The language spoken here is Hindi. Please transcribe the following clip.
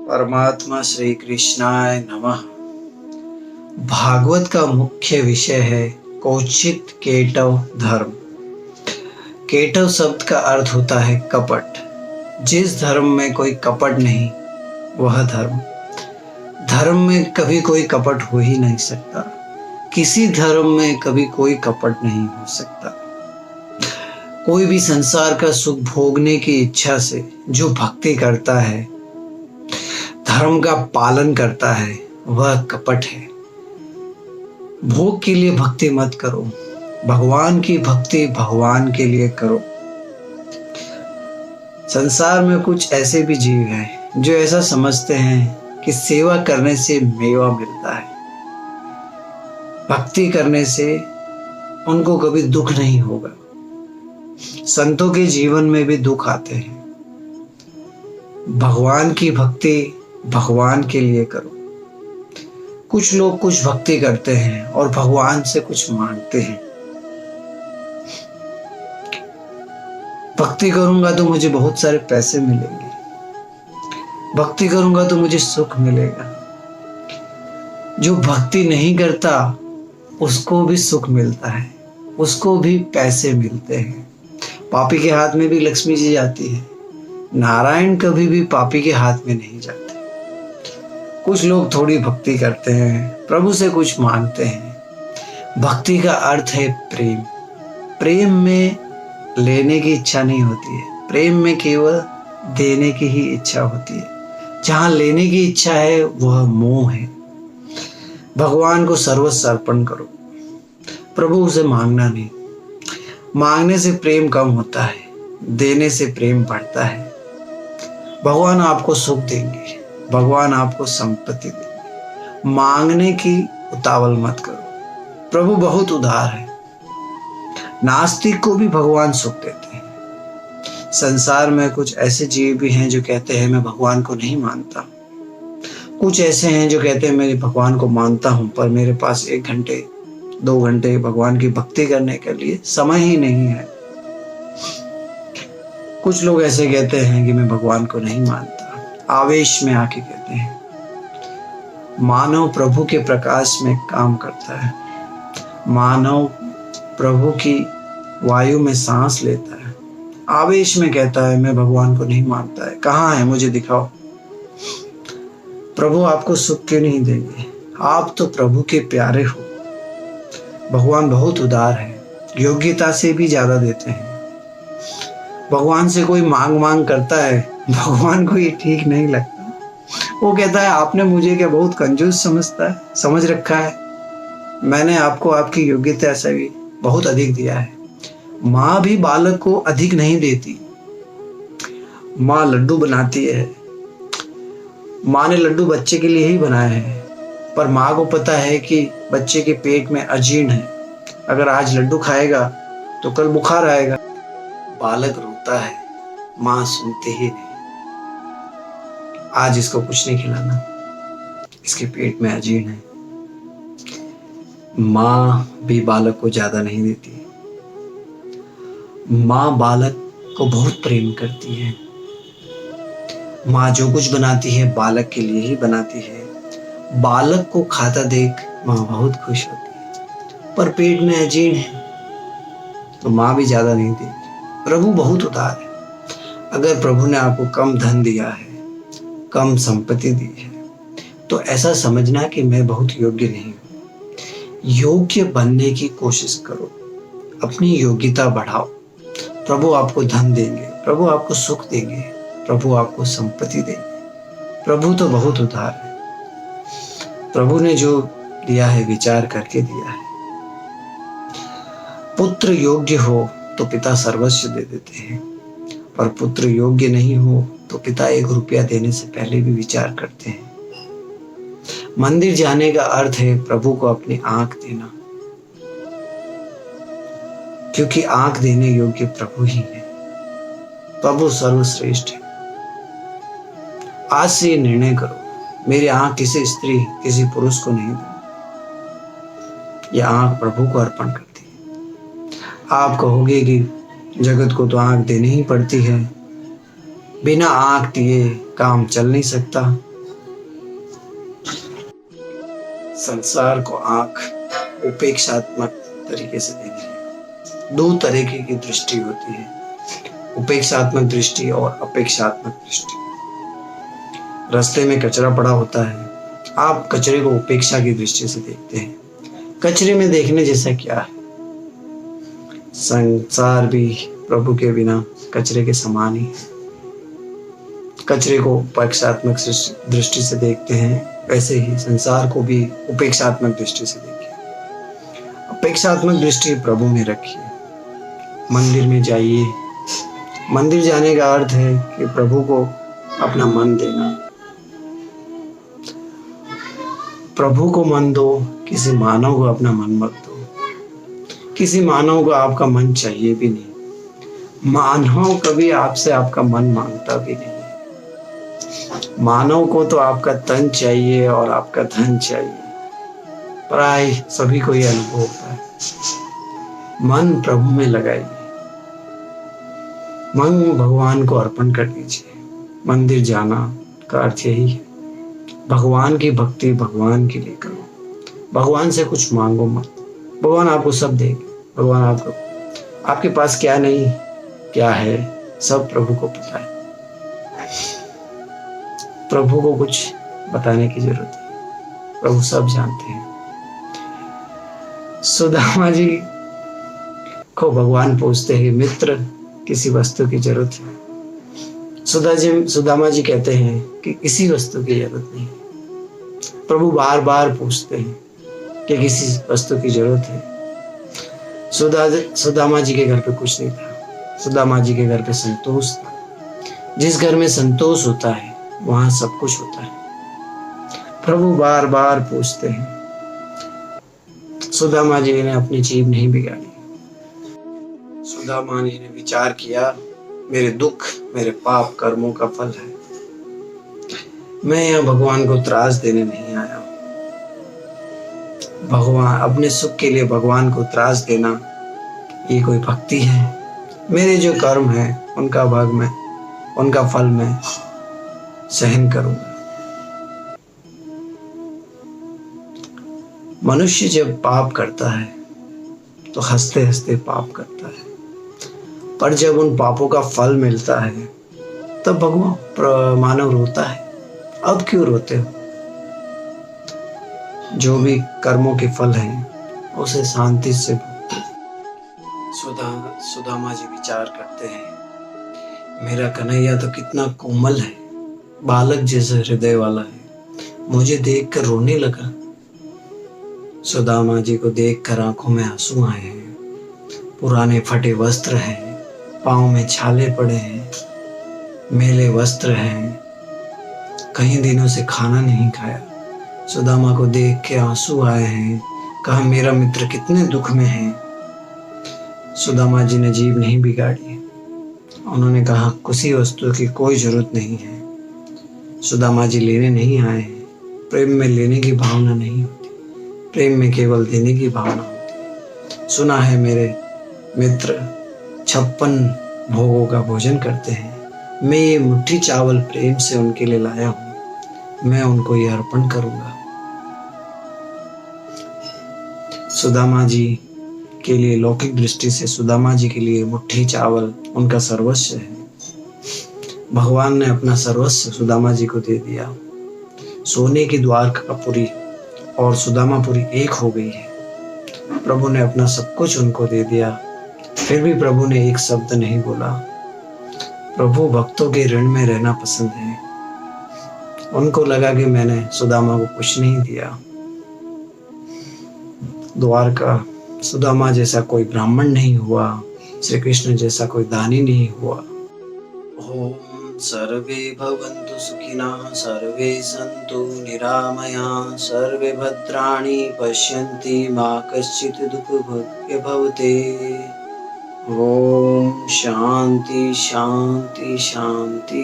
परमात्मा श्री कृष्णाय नमः। भागवत का मुख्य विषय है कौचित केटव धर्म। केटव शब्द का अर्थ होता है कपट। जिस धर्म में कोई कपट नहीं वह धर्म। धर्म में कभी कोई कपट हो ही नहीं सकता। किसी धर्म में कभी कोई कपट नहीं हो सकता। कोई भी संसार का सुख भोगने की इच्छा से जो भक्ति करता है, धर्म का पालन करता है, वह कपट है। भोग के लिए भक्ति मत करो, भगवान की भक्ति भगवान के लिए करो। संसार में कुछ ऐसे भी जीव हैं जो ऐसा समझते हैं कि सेवा करने से मेवा मिलता है, भक्ति करने से उनको कभी दुख नहीं होगा। संतों के जीवन में भी दुख आते हैं। भगवान की भक्ति भगवान के लिए करो। कुछ लोग कुछ भक्ति करते हैं और भगवान से कुछ मांगते हैं। भक्ति करूंगा तो मुझे बहुत सारे पैसे मिलेंगे, भक्ति करूंगा तो मुझे सुख मिलेगा। जो भक्ति नहीं करता उसको भी सुख मिलता है, उसको भी पैसे मिलते हैं। पापी के हाथ में भी लक्ष्मी जी जाती है। नारायण कभी भी पापी के हाथ में नहीं जाते। कुछ लोग थोड़ी भक्ति करते हैं, प्रभु से कुछ मांगते हैं। भक्ति का अर्थ है प्रेम। प्रेम में लेने की इच्छा नहीं होती है, प्रेम में केवल देने की ही इच्छा होती है। जहां लेने की इच्छा है वह मोह है। भगवान को सर्वस्व अर्पण करो, प्रभु से मांगना नहीं। मांगने से प्रेम कम होता है, देने से प्रेम बढ़ता है। भगवान आपको सुख देंगे, भगवान आपको संपत्ति देंगे। मांगने की उतावल मत करो। प्रभु बहुत उदार है। नास्तिक को भी भगवान सुख देते हैं। संसार में कुछ ऐसे जीव भी हैं जो कहते हैं मैं भगवान को नहीं मानता। कुछ ऐसे हैं जो कहते हैं मैं भगवान को मानता हूं, पर मेरे पास 1 घंटे 2 घंटे भगवान की भक्ति करने के लिए समय ही नहीं है। कुछ लोग ऐसे कहते हैं कि मैं भगवान को नहीं मानता, आवेश में आके कहते हैं। मानव प्रभु के प्रकाश में काम करता है। मानव प्रभु की वायु में सांस लेता है, आवेश में कहता है मैं भगवान को नहीं मानता है। कहाँ है, मुझे दिखाओ। प्रभु आपको सुख क्यों नहीं देंगे? आप तो प्रभु के प्यारे हो। भगवान बहुत उदार है, योग्यता से भी ज्यादा देते हैं। भगवान से कोई मांग करता है, भगवान को ये ठीक नहीं लगता। वो कहता है आपने मुझे क्या बहुत कंजूस समझ रखा है? मैंने आपको आपकी योग्यता से भी बहुत अधिक दिया है। माँ भी बालक को अधिक नहीं देती। माँ लड्डू बनाती है। माँ ने लड्डू बच्चे के लिए ही बनाए हैं, पर माँ को पता है कि बच्चे के पेट में अजीर्ण है। अगर आज लड्डू खाएगा तो कल बुखार आएगा। बालक रोता है, माँ सुनती ही नहीं। आज इसको कुछ नहीं खिलाना, इसके पेट में अजीर्ण है। माँ भी बालक को ज्यादा नहीं देती। माँ बालक को बहुत प्रेम करती है। माँ जो कुछ बनाती है बालक के लिए ही बनाती है। बालक को खाता देख माँ बहुत खुश होती है, पर पेट में अजीर्ण है तो माँ भी ज्यादा नहीं देती। प्रभु बहुत उदार है। अगर प्रभु ने आपको कम धन दिया है, कम संपत्ति दी है, तो ऐसा समझना कि मैं बहुत योग्य नहीं हूं। योग्य बनने की कोशिश करो, अपनी योग्यता बढ़ाओ। प्रभु आपको धन देंगे, प्रभु आपको सुख देंगे, प्रभु आपको संपत्ति देंगे। प्रभु तो बहुत उदार है। प्रभु ने जो दिया है विचार करके दिया है। पुत्र योग्य हो तो पिता सर्वस्व दे देते हैं, पर पुत्र योग्य नहीं हो तो पिता 1 रुपया देने से पहले भी विचार करते हैं। मंदिर जाने का अर्थ है प्रभु को अपनी आंख देना, क्योंकि आंख देने योग्य प्रभु ही है। प्रभु सर्वश्रेष्ठ है। आज से ये निर्णय करो, मेरी आंख किसी स्त्री किसी पुरुष को नहीं दूंगी। यह आंख प्रभु को अर्पण करती है। आप कहोगे कि जगत को तो आंख देनी ही पड़ती है, बिना आंख दिए काम चल नहीं सकता। संसार को आंख उपेक्षात्मक तरीके से देनी है। दो तरीके की दृष्टि होती है, उपेक्षात्मक दृष्टि और अपेक्षात्मक दृष्टि। रास्ते में कचरा पड़ा होता है, आप कचरे को उपेक्षा की दृष्टि से देखते हैं। कचरे में देखने जैसा क्या है? संसार भी प्रभु के बिना कचरे के समान ही है। कचरे को उपेक्षात्मक दृष्टि से देखते हैं, वैसे ही संसार को भी उपेक्षात्मक दृष्टि से देखिए। अपेक्षात्मक दृष्टि प्रभु में रखिए। मंदिर में जाइए। मंदिर जाने का अर्थ है कि प्रभु को अपना मन देना। प्रभु को मन दो, किसी मानव को अपना मन मत दो। किसी मानव को आपका मन चाहिए भी नहीं। मानव कभी आपसे आपका मन मांगता भी नहीं। मानव को तो आपका तन चाहिए और आपका धन चाहिए। प्राय सभी को यह अनुभव होता है। मन प्रभु में लगाइए। मन भगवान को अर्पण कर दीजिए। मंदिर जाना का अर्थ यही है। भगवान की भक्ति भगवान के लिए करो। भगवान से कुछ मांगो मत। भगवान आपको सब देंगे। भगवान आपके पास क्या नहीं क्या है, सब प्रभु को पता है। प्रभु को कुछ बताने की जरूरत है, प्रभु सब जानते हैं। सुदामा जी को भगवान पूछते हैं, मित्र किसी वस्तु की जरूरत है? सुदामा जी कहते हैं कि किसी वस्तु की जरूरत नहीं। प्रभु बार बार पूछते हैं कि किसी वस्तु की जरूरत है। सुदामा जी के घर पे कुछ नहीं था। सुदामा जी के घर पे संतोष था। जिस घर में संतोष होता है वहां सब कुछ होता है। प्रभु बार बार पूछते हैं। सुदामा जी ने अपनी जीभ नहीं बिगाड़ी। सुदामा जी ने विचार किया, मेरे दुख मेरे पाप कर्मों का फल है। मैं यहाँ भगवान को त्रास देने नहीं आया। भगवान अपने सुख के लिए भगवान को त्रास देना ये कोई भक्ति है? मेरे जो कर्म है उनका फल मैं सहन करूंगा। मनुष्य जब पाप करता है तो हंसते हंसते पाप करता है, पर जब उन पापों का फल मिलता है तब भगवान मानव रोता है। अब क्यों रोते हो? जो भी कर्मों के फल हैं उसे शांति से भुगतो। सुदामा जी विचार करते हैं, मेरा कन्हैया तो कितना कोमल है, बालक जैसा हृदय वाला है, मुझे देखकर रोने लगा। सुदामा जी को देखकर आंखों में आंसू आए हैं। पुराने फटे वस्त्र हैं, पांव में छाले पड़े हैं, मैले वस्त्र हैं, कई दिनों से खाना नहीं खाया। सुदामा को देख के आंसू आए हैं। कहा, मेरा मित्र कितने दुख में है। सुदामा जी ने जीभ नहीं बिगाड़ी। उन्होंने कहा, किसी वस्तु की कोई जरूरत नहीं है। सुदामा जी लेने नहीं आए हैं। प्रेम में लेने की भावना नहीं होती, प्रेम में केवल देने की भावना होती। सुना है मेरे मित्र 56 भोगों का भोजन करते हैं। मैं ये मुट्ठी चावल प्रेम से उनके लिए लाया हूँ, मैं उनको ये अर्पण करूंगा। सुदामा जी के लिए लौकिक दृष्टि से सुदामा जी के लिए मुट्ठी चावल उनका सर्वस्व है। भगवान ने अपना सर्वस्व सुदामा जी को दे दिया। सोने की द्वारकापुरी और सुदामापुरी एक हो गई है। प्रभु ने अपना सब कुछ उनको दे दिया, फिर भी प्रभु ने एक शब्द नहीं बोला। प्रभु भक्तों के ऋण में रहना पसंद है। उनको लगा कि मैंने सुदामा को कुछ नहीं दिया। द्वारका सुदामा जैसा कोई ब्राह्मण नहीं हुआ, श्री कृष्ण जैसा कोई दानी नहीं हुआ। ओम सर्वे भवन्तु सुखिनः, सर्वे सन्तु निरामयाः, सर्वे भद्राणि पश्यन्ति, मा कश्चित् दुःखभाग् भवते। ओम शांति शांति शांति।